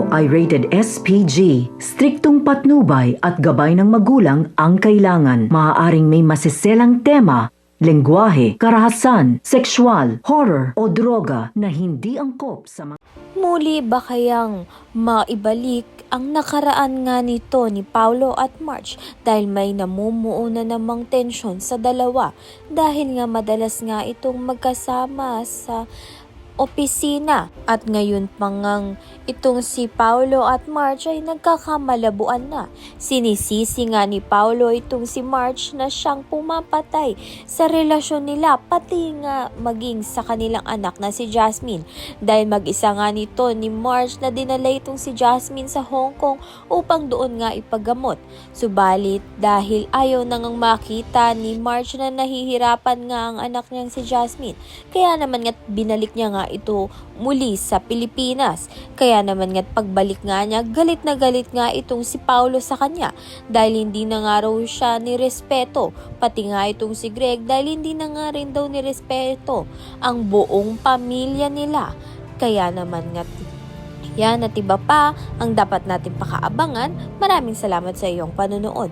ito ay rated SPG. Striktong patnubay at gabay ng magulang ang kailangan. Maaaring may masiselang tema, lengguwahe, karahasan, sexual, horror o droga na hindi angkop sa mga... Muli ba kayang maibalik ang nakaraan nga nito ni Paulo at Marge dahil may namumuo na namang tensyon sa dalawa dahil nga madalas nga itong magkasama sa opisina at ngayon pangang itong si Paulo at Marge ay nagkakamalabuan na. Sinisisi nga ni Paulo itong si Marge na siyang pumapatay sa relasyon nila pati nga maging sa kanilang anak na si Jasmine dahil mag-isa nga nito ni Marge na dinala itong si Jasmine sa Hong Kong upang doon nga ipagamot. Subalit dahil ayaw nang makita ni Marge na nahihirapan nga ang anak niyang si Jasmine kaya naman nga binalik niya nga ito muli sa Pilipinas. Kaya naman nga't pagbalik nga niya, galit na galit nga itong si Paulo sa kanya dahil hindi na nga raw siya nirespeto. Pati nga itong si Greg dahil hindi na nga rin daw nirespeto ang buong pamilya nila. Kaya naman nga't yan at iba pa ang dapat natin pakaabangan. Maraming salamat sa iyong panonood.